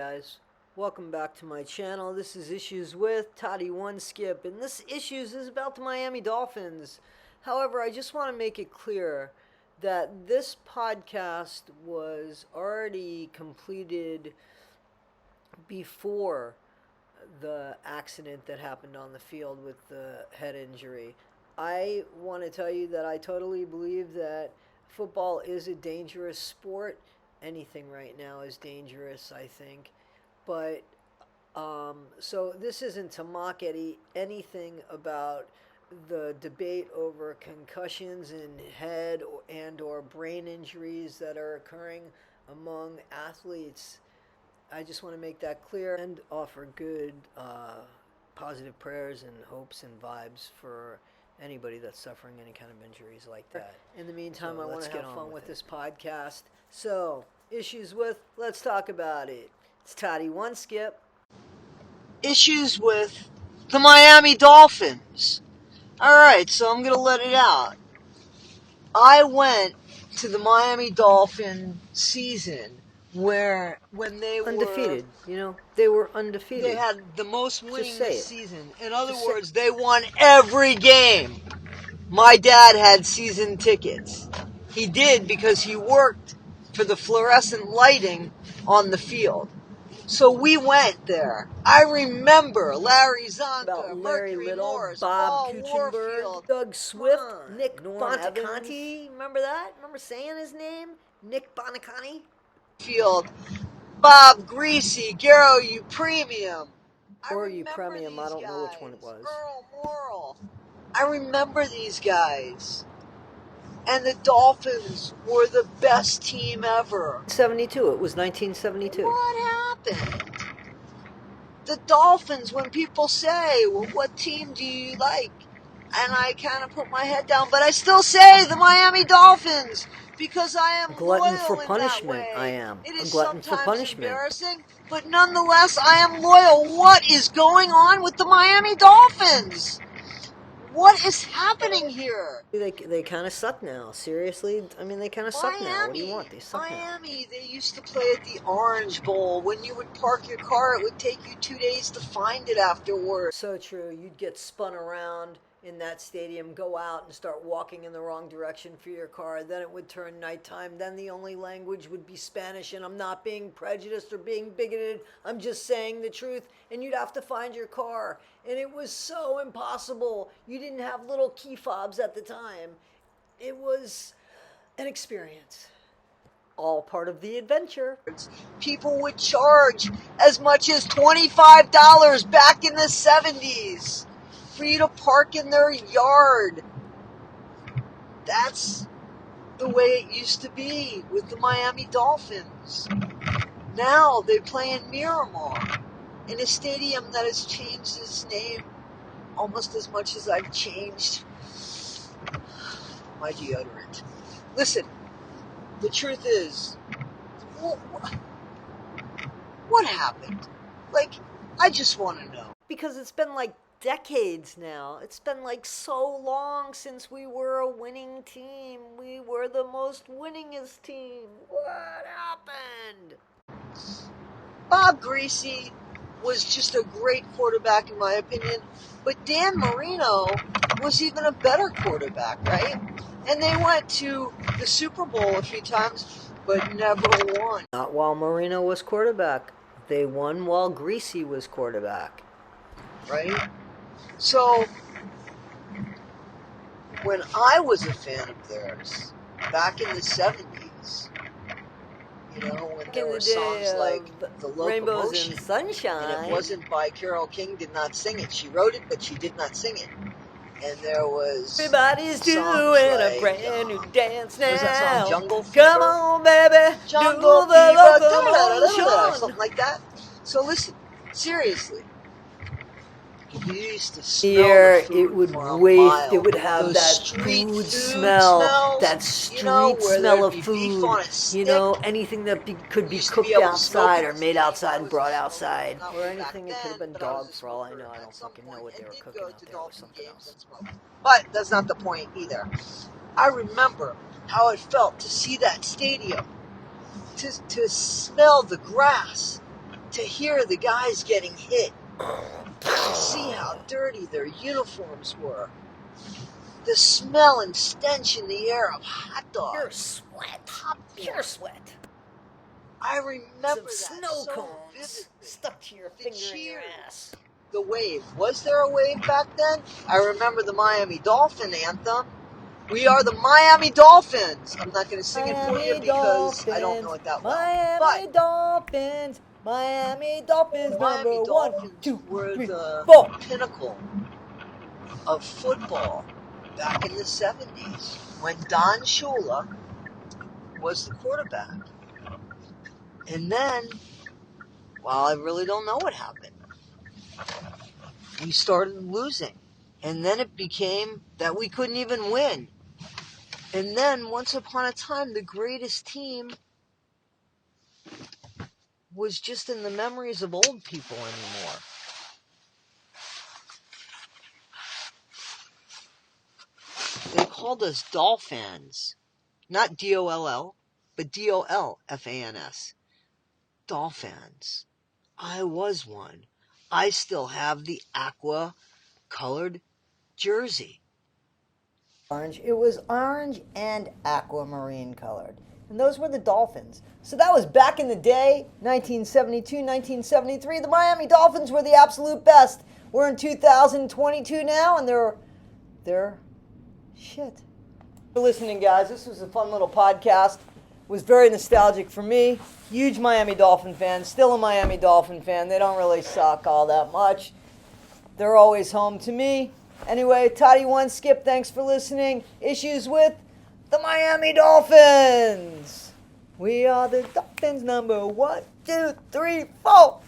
Guys, welcome back to my channel. This is Issues with Toddie One Skip, and this Issues is about the Miami Dolphins. However, I just want to make it clear that this podcast was already completed before the accident that happened on the field with the head injury. I want to tell you that I totally believe that football is a dangerous sport. Anything right now is dangerous, I think. But so this isn't to mock anything about the debate over concussions and head or brain injuries that are occurring among athletes. I just want to make that clear and offer good, positive prayers and hopes and vibes for anybody that's suffering any kind of injuries like that. In the meantime, I want to have fun with this podcast. So, Issues with, let's talk about it. It's Toddie One Skip. Issues with the Miami Dolphins. Alright, so I'm going to let it out. I went to the Miami Dolphin season when they Undefeated, they were undefeated. They had the most winning this season. In other Just words, they won every game. My dad had season tickets. He did because he worked for the fluorescent lighting on the field. So we went there. I remember Larry Zonka, Mercury Little, Morris, Bob Paul Kuchenberg, Warfield, Doug Swift, Nick Bonaconte. Remember that? Remember saying his name? Nick Bonaconte? Field, Bob Greasy, Garo U Premium. Or U Premium, I don't know which one it was. Earl Morrill. I remember these guys. And the Dolphins were the best team ever. 72. It was 1972. What happened? The Dolphins, when people say, well, what team do you like? And I kind of put my head down, but I still say the Miami Dolphins because I am glutton loyal for in punishment. that way. I am. It is a glutton sometimes for punishment. Embarrassing, but nonetheless, I am loyal. What is going on with the Miami Dolphins? What is happening here? They kind of suck now. Seriously, I mean, they kind of suck now. What do you want? They suck Miami, they used to play at the Orange Bowl. When you would park your car, it would take you 2 days to find it afterwards. So true. You'd get spun around in that stadium, go out and start walking in the wrong direction for your car. Then it would turn nighttime. Then the only language would be Spanish, and I'm not being prejudiced or being bigoted. I'm just saying the truth. And you'd have to find your car. And it was so impossible. You didn't have little key fobs at the time. It was an experience. All part of the adventure. People would charge as much as $25 back in the 70s for you to park in their yard. That's the way it used to be with the Miami Dolphins. Now they play in Miramar, in a stadium that has changed its name almost as much as I've changed my deodorant. Listen, the truth is, what happened? Like, I just want to know. Because it's been like decades now. It's been like so long since we were a winning team. We were the most winningest team. What happened? Bob Greasy was just a great quarterback in my opinion, but Dan Marino was even a better quarterback, right? And they went to the Super Bowl a few times, but never won. Not while Marino was quarterback. They won while Greasy was quarterback. Right? So, when I was a fan of theirs, back in the 70s, when there were songs like The Rainbows Locomotion, and Sunshine. and it wasn't by Carole King, did not sing it. She wrote it, but she did not sing it. And there was Everybody's doing like, a brand new dance now. Was that song Jungle Fever? Come on, baby. Jungle do the Fever, locomotion. something like that. So listen, seriously. You used to smell the food it would for a waft. mile. It would have Those that street food smell, smell, that street smell of food. Anything that could be cooked outside or made outside and brought outside, or anything that could have been dog for all I know. I don't fucking know what they were cooking out there or something else. But that's not the point either. I remember how it felt to see that stadium, to smell the grass, to hear the guys getting hit, to see how dirty their uniforms were, the smell and stench in the air of hot Pure dogs, sweat. popcorn. Pure sweat. I remember Some that snow so cones vividly. stuck to your The finger in your cheers. ass. The wave. Was there a wave back then? I remember the Miami Dolphin anthem. We are the Miami Dolphins. I'm not going to sing it for you because I don't know it that well. Miami Dolphins. Miami Dolphins But Miami number one, Dolphins 2, were 3, the 4. pinnacle of football back in the 70s when Don Shula was the quarterback. And then, well, I really don't know what happened. We started losing. And then it became that we couldn't even win. And then, once upon a time, the greatest team was just in the memories of old people anymore. They called us Dolphins. Not D-O-L-L, but D-O-L-F-A-N-S. Dolphins. I was one. I still have the aqua-colored jersey. Orange. It was orange and aquamarine colored. And those were the Dolphins. So that was back in the day, 1972, 1973. The Miami Dolphins were the absolute best. We're in 2022 now, and they're shit. For listening, guys. This was a fun little podcast. It was very nostalgic for me. Huge Miami Dolphin fan. Still a Miami Dolphin fan. They don't really suck all that much. They're always home to me. Anyway, Toddie One Skip, thanks for listening. Issues with the Miami Dolphins. We are the Dolphins number 1, 2, 3, 4.